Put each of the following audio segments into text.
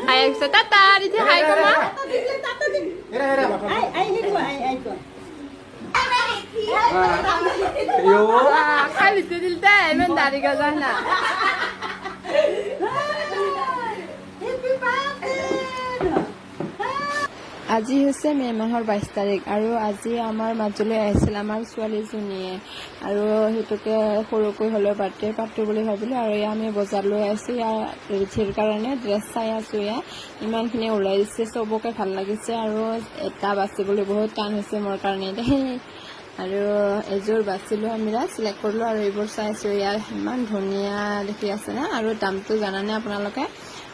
Hai sa tata, đi chứ hai con má. খালি দিলতে এমন দাড়ি গজা না আজি হৈছে মে মাহৰ 22 তাৰিখ আৰু আজি আমাৰ মাজলৈ আহিছিল আমাৰ ছোৱালীজনীয়ে আৰু হেতুকে সৰুকৈ হলেও বাৰ্থডে পাতো বুলি ভাবিলো আৰু আমি বজাৰলৈ আহিছো ইয়াৰ ৰিচিৰ কাৰণে ড্ৰেছ চাই আছো ইয়া ইমানখিনি ওলাই দিছে চবকে ভাল লাগিছে আৰু এটা বাচিবলৈ বহুত টান হৈছে মোৰ কাৰণে আৰু এযোৰ বাছিলো আমি সিলেক্ট কৰিলো আৰু এইবোৰ চাইছো ইয়াৰ ইমান ধুনীয়া দেখি আছে না আৰু দামটো জানানে আপোনালোকে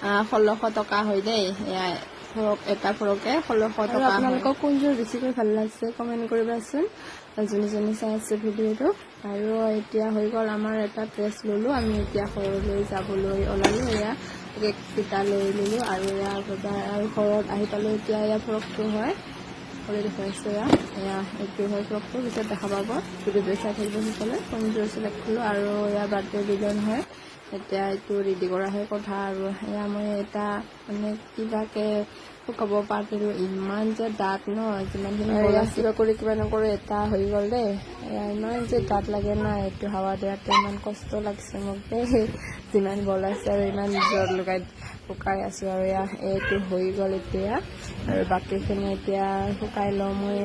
1600 টকা হৈ দেই এয়া ফৰক এটা ফৰকে 1600 টকা আপোনালোকক কোনযোৰ বেছিকৈ ভাল লাগিছে কমেন্ট কৰিবাচোন যোনে চাই আছে ভিডিঅটো আৰু এতিয়া হৈ গ'ল আমাৰ এটা ড্ৰেছ ললো আমি এতিয়া ঘৰলৈ যাবলৈ ওলালো এয়া কেক পিটা লৈ ললো আৰু ইয়াৰ বজাৰ আৰু ঘৰত আহি পালো এতিয়া এয়া ফৰকটো হয় কৰি দেখাইছো এয়া এইটো হয় ফৰকটো পিছত দেখা পাব যদি চাই থাকিব সকলে কোনযোৰ চিলেক্ট কৰিলো আৰু এয়া বাৰ্থডে বিলন হয় এতিয়া এইটো ৰেডি কৰা হয় কথা আৰু এয়া মই এটা মানে কিবাকে শুকাব পাৰিলো ইমান যে দাঁত ন যিমানখিনি কিবা কৰি কিবা নকৰো এটা হৈ গ'ল দেই এয়া ইমান যে দাঁত লাগে না এইটো হাৱা দিয়াতে ইমান কষ্ট লাগিছে মোক দেই যিমান বলাইছে আৰু ইমান জোৰ লগাই শুকাই আছো আৰু এয়া এইটো হৈ গ'ল এতিয়া আৰু বাকীখিনি এতিয়া শুকাই লওঁ মই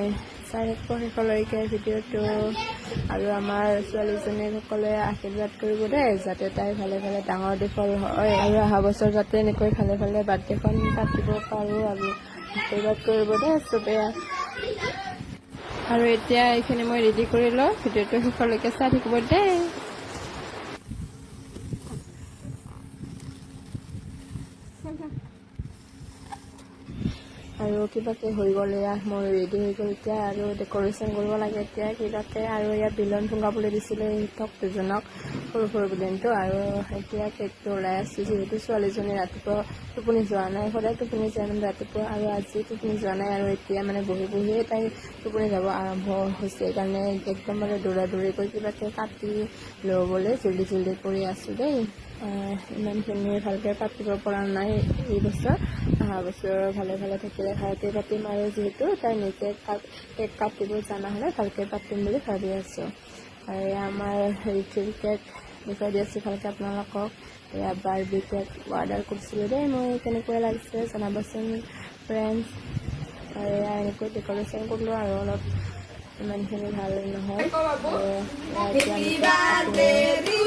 শেষলৈকে ভিডিঅ'টো আৰু আমাৰ ছোৱালীজনীৰ সকলে আশীৰ্বাদ কৰিব দেই যাতে তাই ভালে ভালে ডাঙৰ দীঘল হয় আৰু অহা বছৰ যাতে এনেকৈ ভালে ভালে বাৰ্থডেখন পাতিব পাৰোঁ আৰু আশীৰ্বাদ কৰিব দেই চবে আৰু এতিয়া এইখিনি মই ৰেডি কৰি লওঁ ভিডিঅ'টো শেষলৈকে চাই থাকিব দেই আৰু কিবাকে হৈ গ'ল এয়া মই ৰেডি হৈ গ'ল এতিয়া আৰু ডেক'ৰেশ্যন কৰিব লাগে এতিয়া কিবাকে আৰু ইয়াত বিলন ভঙাবলৈ দিছিলে সিহঁতক দুজনক সৰু বিলনটো আৰু এতিয়া কেকটো ওলাই আছোঁ যিহেতু ছোৱালীজনী ৰাতিপুৱা টোপনি যোৱা নাই সদায় টোপনি যায় মানে ৰাতিপুৱা আৰু আজি টোপনি যোৱা নাই আৰু এতিয়া মানে বহিয়ে তাই টোপনি যাব আৰম্ভ হৈছে সেইকাৰণে একদম মানে দৌৰি কিবাকে কাটি ল'বলৈ জল্দি কৰি আছোঁ দেই ইমানখিনি ভালকৈ পাতিব পৰা নাই এই বছৰ অহা বছৰ ভালে থাকিলে ভালকৈ পাতিম আৰু যিহেতু তাই নিজে কেক কাটিব জানা হ'লে ভালকৈ পাতিম বুলি ভাবি আছোঁ আৰু আমাৰ ৰিচিল কেক দেখুৱাই দি আছোঁ ভালকৈ আপোনালোকক এয়া বাৰ্বি কেক অৰ্ডাৰ কৰিছিলোঁ দেই মই কেনেকুৱা লাগিছে জনাবচোন ফ্ৰেণ্ডছ আৰু এয়া এনেকৈ ডেক'ৰেশ্যন কৰিলোঁ আৰু অলপ ইমানখিনি ভাল নহয় Happy birthday to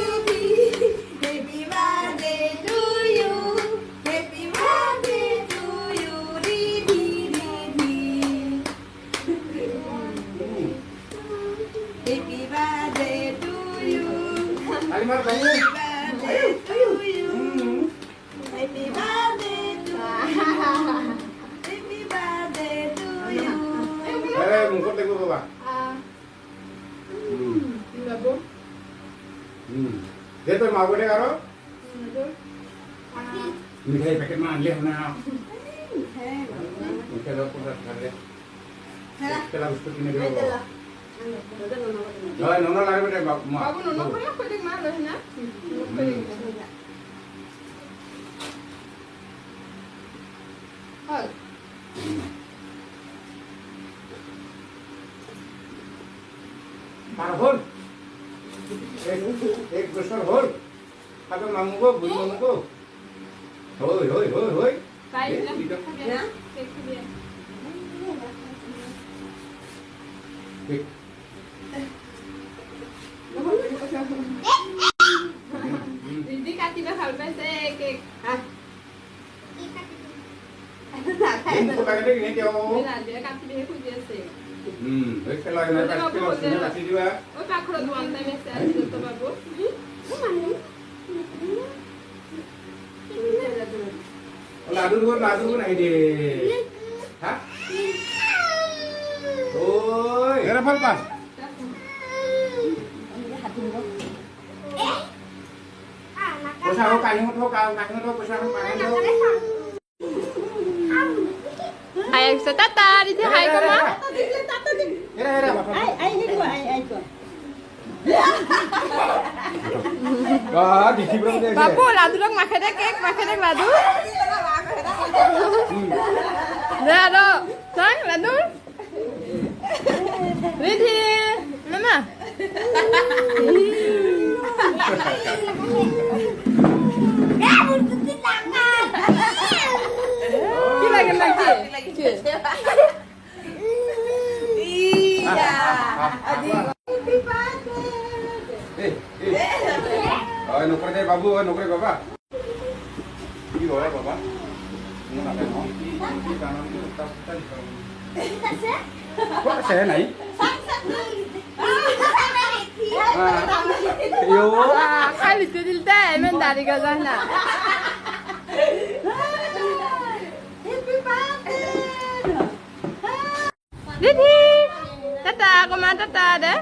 you. Happy birthday to you. Didi. Happy birthday to you. Happy birthday to you. Happy birthday to you. Happy birthday to you. Eh, mungkot deh gua, Pak. Dia tuh mau deh karo? Mitai pakai mandeh na. Mitai lo pun dah deh. Kita harus pergi nih dulu. Oh, nono lari deh, Pak. Babu nono pun aku dek mana na? Oh. Parhol. एक Bastar whole अब मामू को बुढ़ी मामू को होय Baik lah. Ya. Kek dia. Kek. Didi katiba halpa se kek. Ah. Ini kok kagak ini dia. Bila dia katiba aku dia se. Baik lagi nanti kita sini kasih juga. Oh, Pak Kro tuan teh message itu babu. Ladu kan ini. Hah? Oi. Era apa? Usaha kayu itu usaha kayu. Hai sa tata, di sini hai koma. Era. Ai. Wah, di berapa dia? Bapu, ladu dong, makan deh kek, makan deh ladu. Dah, dong. Sang, ladu. Rithi, mana? Lagi. Iya. Oh, nuker deh babu, nuker bapak. Ini boleh bapak. Ini apa mau? Ini kanan itu tas kita di bawah. Kok saya naik? Yo. Ah, kali itu dilta, emang dari kazana. Rithi, tata, kau mana tata deh?